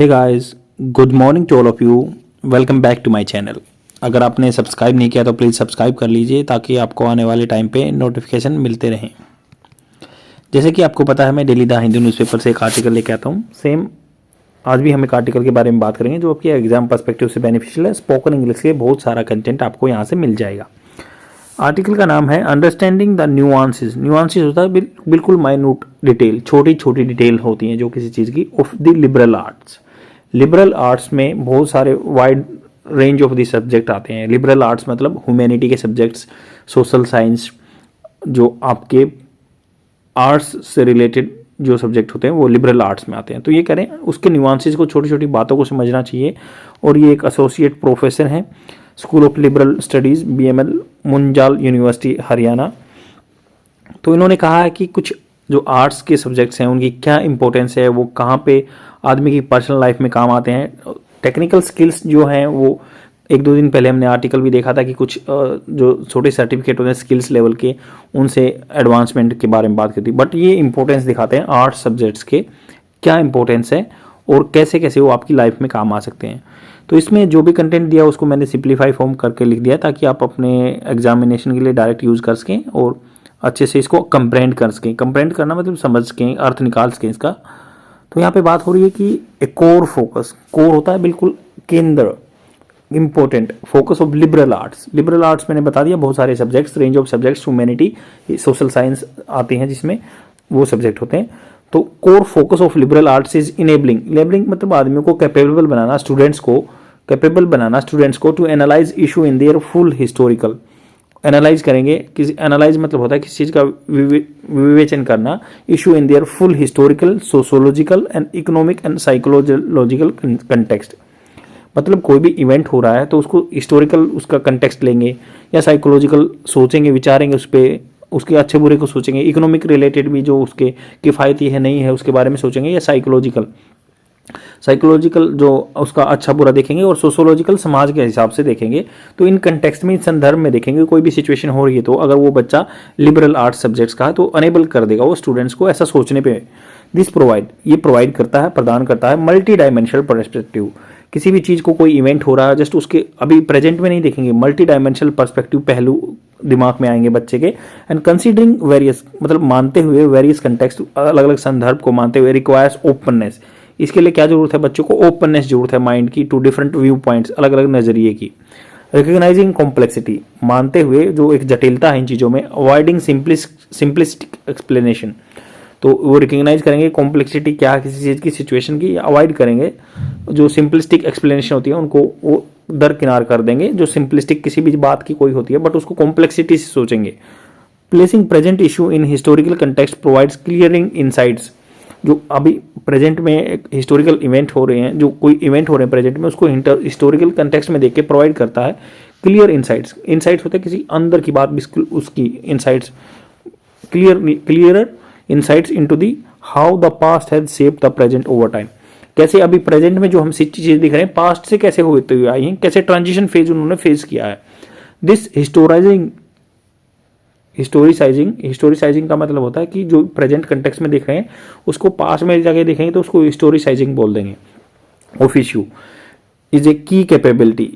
Hey guys, good morning to all of you. Welcome back to my channel. अगर आपने subscribe नहीं किया तो प्लीज़ सब्सक्राइब कर लीजिए ताकि आपको आने वाले टाइम पे नोटिफिकेशन मिलते रहें। जैसे कि आपको पता है, मैं डेली द हिंदू न्यूज़पेपर से एक आर्टिकल लेके आता हूँ। सेम आज भी हम एक आर्टिकल के बारे में बात करेंगे जो आपकी एग्जाम पर्सपेक्टिव से बेनिफिशियल है। स्पोकन इंग्लिश के बहुत सारा कंटेंट आपको यहाँ से मिल जाएगा। आर्टिकल का नाम है अंडरस्टैंडिंग द न्यूआंसेस। न्यूआंसेस होता है बिल्कुल माइन्यूट डिटेल, छोटी छोटी डिटेल होती हैं जो किसी चीज़ की, of the liberal arts. Liberal arts में बहुत सारे wide range of the subject आते हैं। लिबरल आर्ट्स मतलब ह्यूमैनिटी के सब्जेक्ट्स, सोशल साइंस, जो आपके आर्ट्स से रिलेटेड जो सब्जेक्ट होते हैं वो लिबरल आर्ट्स में आते हैं। तो ये करें, उसके न्यूआंसेस को, छोटी छोटी बातों को समझना चाहिए। और ये एक एसोसिएट प्रोफेसर हैं school of liberal studies, BML, Munjal university, Haryana. तो इन्होंने कहा है कि कुछ जो आर्ट्स के सब्जेक्ट्स हैं उनकी क्या इंपॉर्टेंस है, वो कहाँ पे आदमी की पर्सनल लाइफ में काम आते हैं। टेक्निकल स्किल्स जो हैं वो एक दो दिन पहले हमने आर्टिकल भी देखा था कि कुछ जो छोटे सर्टिफिकेट होते हैं स्किल्स लेवल के, उनसे एडवांसमेंट के बारे में बात की थी। बट ये इंपॉर्टेंस दिखाते हैं आर्ट्स सब्जेक्ट्स के क्या इंपॉर्टेंस है और कैसे कैसे वो आपकी लाइफ में काम आ सकते हैं। तो इसमें जो भी कंटेंट दिया उसको मैंने सिंप्लीफाई फॉर्म करके लिख दिया ताकि आप अपने एग्जामिनेशन के लिए डायरेक्ट यूज़ कर सकें और अच्छे से इसको कंप्रेंड कर सकें। कंप्रेंड करना मतलब समझ सकें, अर्थ निकाल सकें इसका। तो यहाँ पे बात हो रही है कि एक कोर फोकस, कोर होता है बिल्कुल केंद्र, important focus of liberal arts. Liberal arts मैंने बता दिया, बहुत सारे subjects, range of subjects, humanity, social science आते हैं जिसमें वो सब्जेक्ट होते हैं। तो core focus of liberal arts is enabling. Enabling मतलब आदमियों को कैपेबल बनाना, स्टूडेंट्स को कैपेबल बनाना, स्टूडेंट्स को to analyse issue in their full historical. Analyse करेंगे, किसी एनालाइज मतलब होता है किसी चीज़ का विवेचन करना, issue in their full historical, sociological and economic and psychological context. मतलब कोई भी इवेंट हो रहा है तो उसको हिस्टोरिकल उसका कंटेक्स्ट लेंगे या साइकोलॉजिकल सोचेंगे, विचारेंगे उस पर, उसके अच्छे बुरे को सोचेंगे, इकोनॉमिक रिलेटेड भी जो उसके किफ़ायती है नहीं है उसके बारे में सोचेंगे, या साइकोलॉजिकल जो उसका अच्छा बुरा देखेंगे, और सोशोलॉजिकल समाज के हिसाब से देखेंगे। तो इन कंटेक्स्ट में, इस संदर्भ में देखेंगे। कोई भी सिचुएशन हो रही है तो अगर वो बच्चा लिबरल आर्ट्स सब्जेक्ट्स का है तो अनेबल कर देगा वो स्टूडेंट्स को ऐसा सोचने पे। दिस प्रोवाइड, ये प्रोवाइड करता है, प्रदान करता है मल्टी डायमेंशनल पर्सपेक्टिव। किसी भी चीज़ को, कोई इवेंट हो रहा है, जस्ट उसके अभी प्रेजेंट में नहीं देखेंगे, मल्टी डायमेंशनल पर्सपेक्टिव पहलू दिमाग में आएंगे बच्चे के। एंड कंसीडरिंग वेरियस, मतलब मानते हुए, वेरियस कंटेक्स्ट, अलग अलग संदर्भ को मानते हुए, रिक्वायर्स ओपननेस। इसके लिए क्या जरूरत है बच्चों को? ओपननेस जरूरत है माइंड की, टू डिफरेंट व्यू पॉइंट्स, अलग अलग नजरिए की। रिकग्नाइजिंग कॉम्प्लेक्सिटी, मानते हुए जो एक जटिलता है इन चीज़ों में। अवॉइडिंग सिंपलिस्टिक एक्सप्लेनेशन, तो वो रिकग्नाइज करेंगे कॉम्प्लेक्सिटी क्या है किसी चीज़ की, सिचुएशन की, अवॉइड करेंगे जो सिंपलिस्टिक एक्सप्लेनेशन होती है उनको वो दरकिनार कर देंगे। जो सिंपलिस्टिक किसी भी बात की कोई होती है बट उसको कॉम्प्लेक्सिटी से सोचेंगे। Placing present issue in historical context provides clearing insights. जो अभी प्रेजेंट में एक हिस्टोरिकल इवेंट हो रहे हैं, जो कोई इवेंट हो रहे हैं प्रेजेंट में, उसको हिस्टोरिकल कंटेक्स्ट में देख के प्रोवाइड करता है क्लियर इनसाइट्स। इनसाइट्स होते हैं किसी अंदर की बात, बिल्कुल उसकी insights, clearer insights into the how the past has shaped the present over time. कैसे अभी प्रेजेंट में जो हम चीज़ दिख रहे हैं पास्ट से कैसे होते हुए आई हैं, कैसे ट्रांजिशन फेज उन्होंने फेस किया है। दिस हिस्टोरिसाइजिंग का मतलब होता है कि जो प्रेजेंट कंटेक्स्ट में देख रहे हैं उसको पास्ट में जाके देखेंगे तो उसको हिस्टोरिसाइजिंग बोल देंगे। ऑफ इश्यू इज ए की कैपेबिलिटी,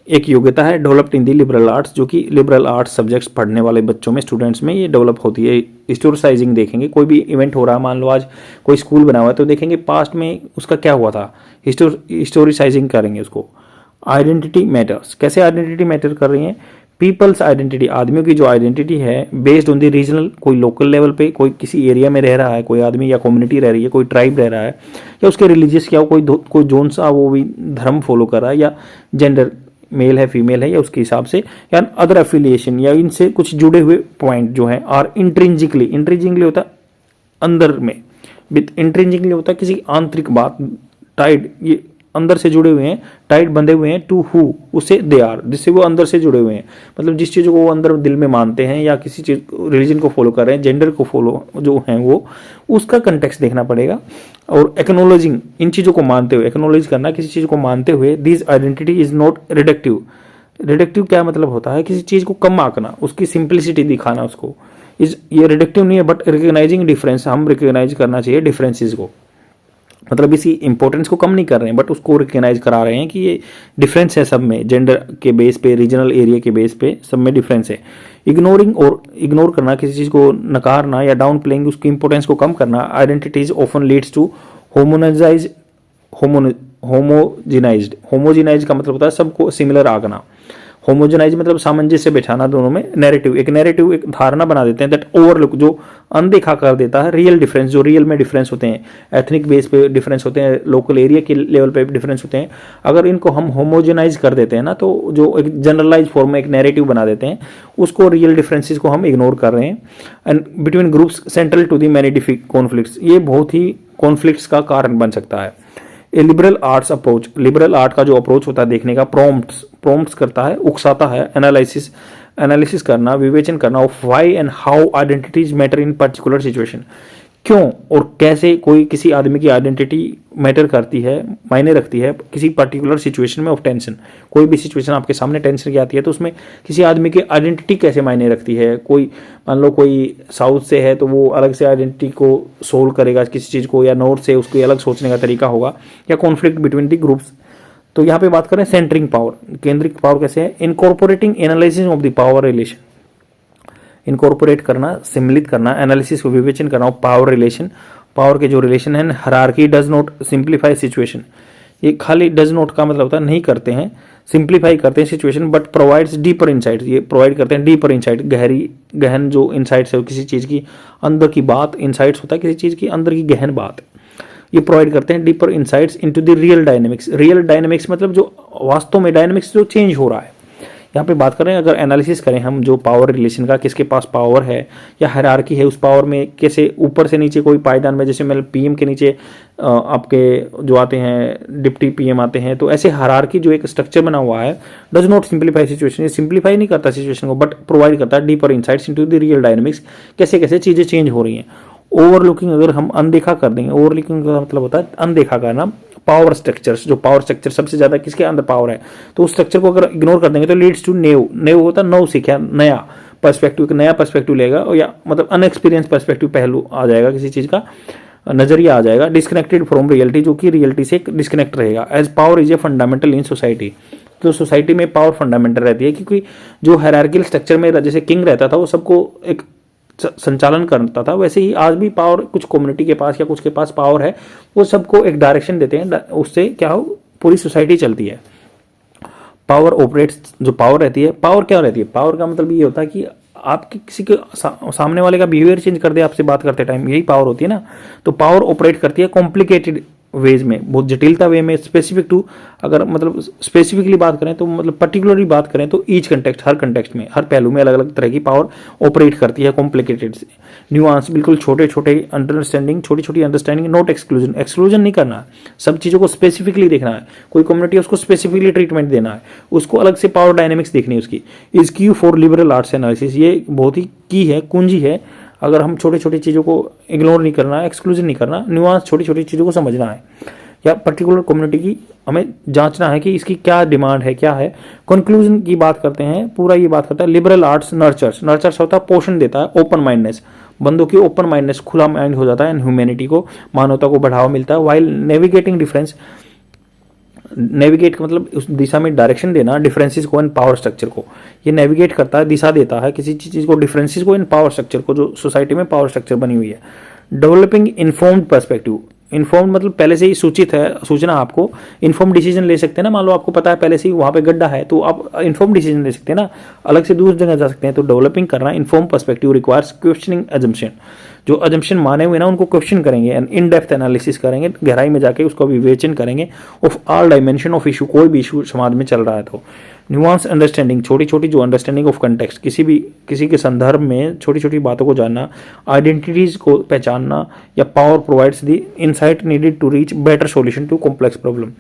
एक योग्यता है developed in the liberal arts, जो कि लिबरल आर्ट्स सब्जेक्ट्स पढ़ने वाले बच्चों में, स्टूडेंट्स में ये डेवलप होती है। हिस्टोरिसाइजिंग देखेंगे, कोई भी इवेंट हो रहा है, मान लो आज कोई स्कूल बना हुआ है तो देखेंगे पास्ट में उसका क्या हुआ था, हिस्टोरिसाइजिंग करेंगे उसको। आइडेंटिटी मैटर्स, कैसे आइडेंटिटी मैटर कर रही है? पीपल्स आइडेंटिटी, आदमियों की जो आइडेंटिटी है बेस्ड ऑन द रीजनल, कोई लोकल लेवल पे, कोई किसी एरिया में रह रहा है कोई आदमी या कम्युनिटी रह रही है, कोई ट्राइब रह रहा है, या उसके रिलीजियस क्या हो, कोई जोन सा वो भी धर्म फॉलो कर रहा है, या जेंडर मेल है फीमेल है, या उसके हिसाब से, या अदर एफिलिएशन, या इनसे कुछ जुड़े हुए पॉइंट जो हैं। आर इंट्रिंजिकली होता है अंदर में, विथ इंट्रिंजिकली होता है किसी आंतरिक बात, टाइड, ये अंदर से जुड़े हुए हैं, टाइट बंधे हुए हैं टू हु, उससे दे आर, जिससे वो अंदर से जुड़े हुए हैं। मतलब जिस चीज़ को वो अंदर दिल में मानते हैं या किसी चीज़ रिलीजन को फॉलो कर रहे हैं, जेंडर को फॉलो जो हैं वो, उसका कंटेक्स्ट देखना पड़ेगा। और एक्नोलॉजिंग, इन चीज़ों को मानते हुए, एक्नोलॉज करना किसी चीज़ को मानते हुए। This identity is not reductive. Reductive क्या मतलब होता है? किसी चीज़ को कम आंकना, उसकी सिंप्लिसिटी दिखाना उसको। ये रिडक्टिव नहीं है बट रिकग्नाइजिंग डिफरेंस, हम रिकग्नाइज करना चाहिए डिफरेंसेस को। मतलब इसी इंपॉर्टेंस को कम नहीं कर रहे हैं, बट उसको रिकग्नाइज करा रहे हैं कि ये डिफरेंस है सब में, जेंडर के बेस पे, रीजनल एरिया के बेस पे, सब में डिफरेंस है। इग्नोरिंग और इग्नोर करना, किसी चीज़ को नकारना या डाउन प्लेइंग, उसकी इंपॉर्टेंस को कम करना, आइडेंटिटीज ऑफन लीड्स टू होमोनाइज होमोजिनाइज का मतलब होता है सबको सिमिलर आंकना। होमोजेनाइज मतलब सामंजस्य बैठाना दोनों में। नैरेटिव, एक नैरेटिव, एक धारणा बना देते हैं दैट ओवरलुक, जो अनदेखा कर देता है रियल डिफरेंस, जो रियल में डिफरेंस होते हैं, एथनिक बेस पे डिफरेंस होते हैं, लोकल एरिया के लेवल पे डिफरेंस होते हैं। अगर इनको हम होमोजेनाइज कर देते हैं ना, तो जो एक जनरलाइज फॉर्म में एक नैरेटिव बना देते हैं, उसको रियल डिफरेंसेस को हम इग्नोर कर रहे हैं। And between groups central to the many conflicts, ये बहुत ही कॉन्फ्लिक्ट्स का कारण बन सकता है। A liberal arts approach, liberal art का जो अप्रोच होता है देखने का, प्रॉम्प्ट्स करता है, उकसाता है, एनालिसिस करना, विवेचन करना of why and how identities matter in particular situation, क्यों और कैसे कोई किसी आदमी की आइडेंटिटी मैटर करती है, मायने रखती है किसी पर्टिकुलर सिचुएशन में ऑफ टेंशन। कोई भी सिचुएशन आपके सामने टेंशन की आती है तो उसमें किसी आदमी की आइडेंटिटी कैसे मायने रखती है। कोई मान लो कोई साउथ से है तो वो अलग से आइडेंटिटी को सोल्व करेगा किसी चीज़ को, या नॉर्थ से उसको अलग सोचने का तरीका होगा, या कॉन्फ्लिक्ट बिटवीन द ग्रुप्स। तो यहाँ पे बात करें सेंटरिंग पावर, केंद्रित पावर कैसे है, incorporating analysis of the power relation, incorporate करना, सम्मिलित करना, एनालिसिस को विवेचन करना, पावर रिलेशन, पावर के जो रिलेशन है। Hierarchy does not simplify situation, ये खाली डज नॉट का मतलब होता है नहीं करते हैं, सिंप्लीफाई करते हैं situation, but provides deeper insights, ये प्रोवाइड करते हैं डीपर इनसाइट, गहन जो इनसाइट्स है, किसी चीज़ की अंदर की बात, इनसाइट्स होता है किसी चीज़ की अंदर की गहन बात, ये प्रोवाइड करते हैं deeper insights into the real dynamics. Real dynamics मतलब जो वास्तव में डायनेमिक्स जो चेंज हो रहा है। यहाँ पे बात करें, अगर एनालिसिस करें हम जो पावर रिलेशन का, किसके पास पावर है या हायरार्की है, उस पावर में कैसे ऊपर से नीचे कोई पायदान में, जैसे मतलब पीएम के नीचे आपके जो आते हैं डिप्टी पीएम आते हैं, तो ऐसे हायरार्की जो एक स्ट्रक्चर बना हुआ है डज नॉट सिंप्लीफाई सिचुएशन, ये सिंप्लीफाई नहीं करता सिचुएशन को, बट प्रोवाइड करता है deeper insights into the real dynamics, कैसे कैसे चीज़ें चेंज हो रही हैं। ओवरलुकिंग, अगर हम अनदेखा कर देंगे, ओवरलुकिंग का मतलब होता है अनदेखा करना। पावर स्ट्रक्चर्स, जो पावर स्ट्रक्चर सबसे ज्यादा किसके अंदर पावर है, तो उस स्ट्रक्चर को अगर इग्नोर कर देंगे तो लीड्स टू नेव होता है नव सीखा, नया पर्सपेक्टिव, एक नया पर्सपेक्टिव लेगा, या मतलब अनएक्सपीरियंस पर्सपेक्टिव पहलू आ जाएगा, किसी चीज का नजरिया आ जाएगा। डिस्कनेक्टेड फ्रॉम रियलिटी, जो कि रियलिटी से डिस्कनेक्ट रहेगा। As power is a fundamental in society, तो सोसाइटी में पावर फंडामेंटल रहती है, क्योंकि जो हायरार्किकल स्ट्रक्चर में जैसे किंग रहता था वो सबको एक संचालन करता था, वैसे ही आज भी पावर कुछ कम्युनिटी के पास या कुछ के पास पावर है, वो सबको एक डायरेक्शन देते हैं, उससे क्या हो पूरी सोसाइटी चलती है। पावर ऑपरेट्स, जो पावर रहती है, पावर क्या रहती है, पावर का मतलब ये होता है कि आपके किसी के सामने वाले का बिहेवियर चेंज कर दे आपसे बात करते टाइम, यही पावर होती है ना। तो पावर ऑपरेट करती है कॉम्प्लिकेटेड वेज में, बहुत जटिलता वे में, स्पेसिफिक टू, अगर मतलब स्पेसिफिकली बात करें तो मतलब पर्टिकुलरली बात करें तो ईच कंटेक्स्ट, हर कंटेक्स्ट में, हर पहलू में अलग अलग तरह की पावर ऑपरेट करती है कॉम्प्लिकेटेड से। न्यूआंस, बिल्कुल छोटे छोटे अंडरस्टैंडिंग, छोटी छोटी अंडरस्टैंडिंग, नॉट एक्सक्लूजन, एक्सक्लूजन नहीं करना, सब चीज़ों को स्पेसिफिकली देखना है। कोई कम्युनिटी है उसको स्पेसिफिकली ट्रीटमेंट देना है, उसको अलग से पावर डायनेमिक्स देखनी है उसकी। Is Q for liberal arts analysis, ये बहुत ही की है, कुंजी है। अगर हम छोटे छोटी चीज़ों को इग्नोर नहीं करना, एक्सक्लूजन नहीं करना, न्यूआंस छोटी छोटी चीज़ों को समझना है, या पर्टिकुलर कम्युनिटी की हमें जांचना है कि इसकी क्या डिमांड है, क्या है। कंक्लूजन की बात करते हैं, पूरा ये बात करता है लिबरल आर्ट्स नर्चर्स होता है, पोषण देता है ओपन माइंडनेस, बंदों की ओपन माइंडनेस, खुला माइंड हो जाता है, एंड ह्यूमैनिटी को, मानवता को बढ़ावा मिलता है। वाइल नेविगेटिंग डिफरेंस, नेविगेट का मतलब उस दिशा में डायरेक्शन देना, डिफरेंसेस को एंड पावर स्ट्रक्चर को, ये नेविगेट करता है, दिशा देता है किसी चीज़ को, डिफरेंसेस को एंड पावर स्ट्रक्चर को, जो सोसाइटी में पावर स्ट्रक्चर बनी हुई है। डेवलपिंग इन्फॉर्म्ड पर्सपेक्टिव, इन्फॉर्म मतलब पहले से ही सूचित है, सूचना, आपको इन्फॉर्म डिसीजन ले सकते हैं ना। मान लो आपको पता है पहले से ही वहाँ पे गड्ढा है, तो आप इन्फॉर्म डिसीजन ले सकते हैं ना, अलग से दूसरी जगह जा सकते हैं। तो डेवलपिंग करना, inform perspective requires questioning assumption, जो अजम्पशन माने हुए ना उनको क्वेश्चन करेंगे, एंड इन डेप्थ एनालिसिस करेंगे, गहराई में जाके उसका विवेचन करेंगे of all dimension of issue, कोई भी इशू समाज में चल रहा है तो। न्यूआंस अंडरस्टैंडिंग, छोटी छोटी जो अंडरस्टैंडिंग ऑफ कंटेक्स्ट, किसी के संदर्भ में छोटी छोटी बातों को जानना, आइडेंटिटीज को पहचानना, या power provides the insight needed to reach better solution to complex problem,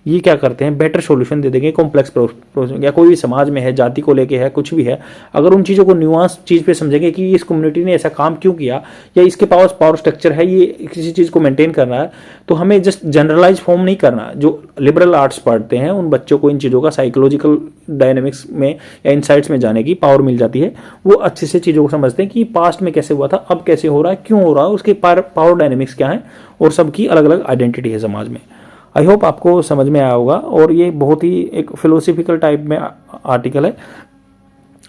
ये क्या करते हैं, बेटर सॉल्यूशन दे देंगे कॉम्प्लेक्स प्रॉब्लम, या कोई भी समाज में है, जाति को लेके है, कुछ भी है, अगर उन चीज़ों को न्यूआंस चीज़ पे समझेंगे कि इस कम्युनिटी ने ऐसा काम क्यों किया, या इसके पास पावर स्ट्रक्चर है, ये किसी चीज़ को मेंटेन करना है, तो हमें जस्ट जनरलाइज फॉर्म नहीं करना। जो लिबरल आर्ट्स पढ़ते हैं उन बच्चों को इन चीज़ों का साइकोलॉजिकल डायनेमिक्स में या इनसाइट्स में जाने की पावर मिल जाती है। वो अच्छे से चीज़ों को समझते हैं कि पास्ट में कैसे हुआ था, अब कैसे हो रहा है, क्यों हो रहा है, उसके पावर डायनेमिक्स क्या है, और सबकी अलग अलग आइडेंटिटी है समाज में। आई होप आपको समझ में आया होगा। और ये बहुत ही एक फिलोसफिकल टाइप में आर्टिकल है,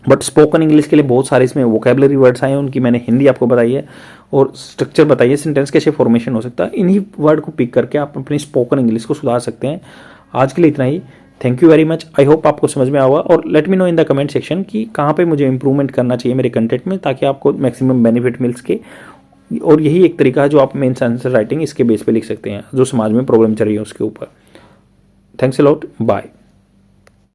बट स्पोकन इंग्लिश के लिए बहुत सारे इसमें वोकेबलरी वर्ड्स आए हैं, उनकी मैंने हिंदी आपको बताई है और स्ट्रक्चर बताइए, सेंटेंस कैसे फॉर्मेशन हो सकता है। इन्हीं वर्ड को पिक करके आप अपनी स्पोकन इंग्लिश को सुधार सकते हैं। आज के लिए इतना ही। Thank you very much. I hope आपको समझ में आया होगा, और let me know in the comment section कि कहाँ पे मुझे इंप्रूवमेंट करना चाहिए मेरे कंटेंट में, ताकि आपको मैक्सिमम बेनिफिट मिल सके। और यही एक तरीका है जो आप मेंस आंसर राइटिंग इसके बेस पे लिख सकते हैं, जो समाज में प्रॉब्लम चल रही है उसके ऊपर। Thanks a lot, bye.